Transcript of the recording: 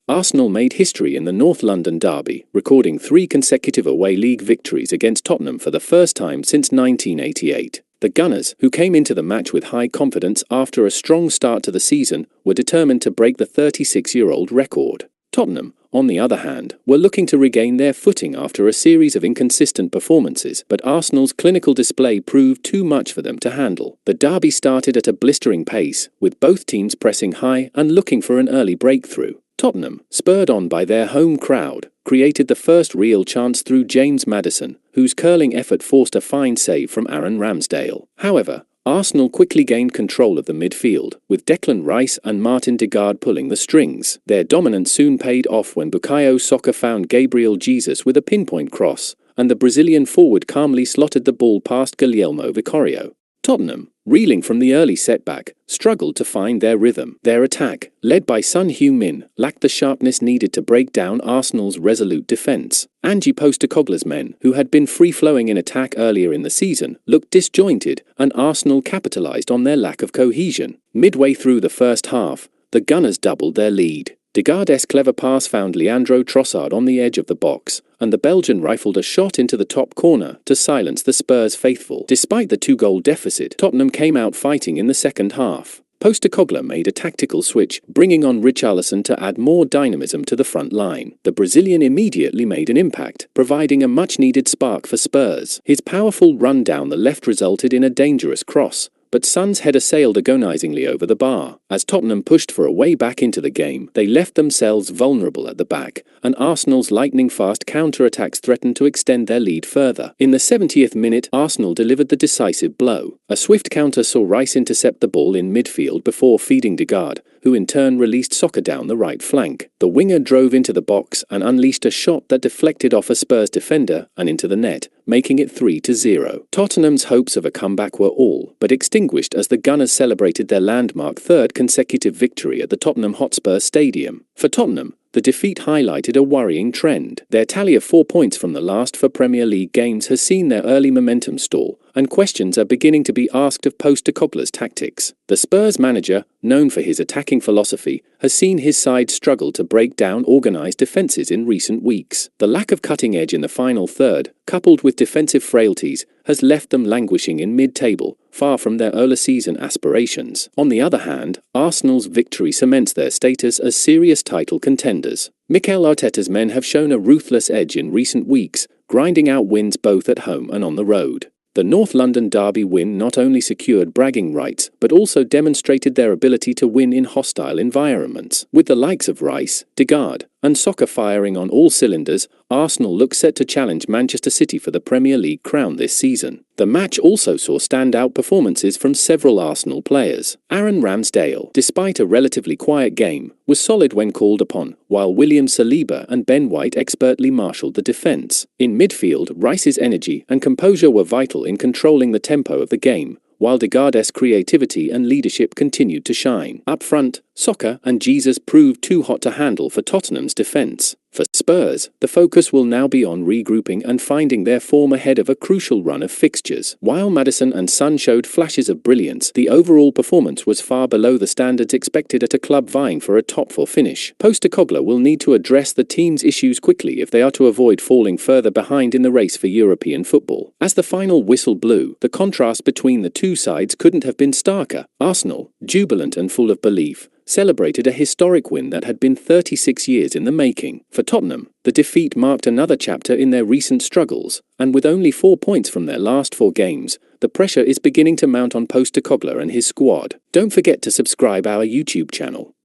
Arsenal made history in the North London derby, recording 3 consecutive away league victories against Tottenham for the first time since 1988. The Gunners, who came into the match with high confidence after a strong start to the season, were determined to break the 36-year-old record. Tottenham, on the other hand, were looking to regain their footing after a series of inconsistent performances, but Arsenal's clinical display proved too much for them to handle. The derby started at a blistering pace, with both teams pressing high and looking for an early breakthrough. Tottenham, spurred on by their home crowd, created the first real chance through James Maddison, whose curling effort forced a fine save from Aaron Ramsdale. However, Arsenal quickly gained control of the midfield, with Declan Rice and Martin Odegaard pulling the strings. Their dominance soon paid off when Bukayo Saka found Gabriel Jesus with a pinpoint cross, and the Brazilian forward calmly slotted the ball past Guilherme Vicario. Tottenham, reeling from the early setback, struggled to find their rhythm. Their attack, led by Son Heung-min, lacked the sharpness needed to break down Arsenal's resolute defence. Ange Postecoglou's men, who had been free-flowing in attack earlier in the season, looked disjointed, and Arsenal capitalised on their lack of cohesion. Midway through the first half, the Gunners doubled their lead. Odegaard's clever pass found Leandro Trossard on the edge of the box, and the Belgian rifled a shot into the top corner to silence the Spurs faithful. Despite the 2-goal deficit, Tottenham came out fighting in the second half. Postecoglou made a tactical switch, bringing on Richarlison to add more dynamism to the front line. The Brazilian immediately made an impact, providing a much-needed spark for Spurs. His powerful run down the left resulted in a dangerous cross, but Son's header sailed agonizingly over the bar. As Tottenham pushed for a way back into the game, they left themselves vulnerable at the back, and Arsenal's lightning-fast counter-attacks threatened to extend their lead further. In the 70th minute, Arsenal delivered the decisive blow. A swift counter saw Rice intercept the ball in midfield before feeding Odegaard, who in turn released Saka down the right flank. The winger drove into the box and unleashed a shot that deflected off a Spurs defender and into the net, making it 3-0. Tottenham's hopes of a comeback were all but extinguished as the Gunners celebrated their landmark 3rd consecutive victory at the Tottenham Hotspur Stadium. For Tottenham, the defeat highlighted a worrying trend. Their tally of 4 points from the last 4 Premier League games has seen their early momentum stall, and questions are beginning to be asked of Postecoglou's tactics. The Spurs manager, known for his attacking philosophy, has seen his side struggle to break down organised defences in recent weeks. The lack of cutting edge in the final third, coupled with defensive frailties, has left them languishing in mid-table, far from their early season aspirations. On the other hand, Arsenal's victory cements their status as serious title contenders. Mikel Arteta's men have shown a ruthless edge in recent weeks, grinding out wins both at home and on the road. The North London derby win not only secured bragging rights, but also demonstrated their ability to win in hostile environments. With the likes of Rice, Odegaard, and Saka firing on all cylinders, Arsenal look set to challenge Manchester City for the Premier League crown this season. The match also saw standout performances from several Arsenal players. Aaron Ramsdale, despite a relatively quiet game, was solid when called upon, while William Saliba and Ben White expertly marshalled the defence. In midfield, Rice's energy and composure were vital in controlling the tempo of the game, while Odegaard's creativity and leadership continued to shine. Up front, Saka and Jesus proved too hot to handle for Tottenham's defence. For Spurs, the focus will now be on regrouping and finding their form ahead of a crucial run of fixtures. While Maddison and Son showed flashes of brilliance, the overall performance was far below the standards expected at a club vying for a top 4 finish. Postecoglou will need to address the team's issues quickly if they are to avoid falling further behind in the race for European football. As the final whistle blew, the contrast between the two sides couldn't have been starker. Arsenal, jubilant and full of belief, celebrated a historic win that had been 36 years in the making. For Tottenham, the defeat marked another chapter in their recent struggles, and with only 4 points from their last 4 games, the pressure is beginning to mount on Postecoglou and his squad. Don't forget to subscribe our YouTube channel.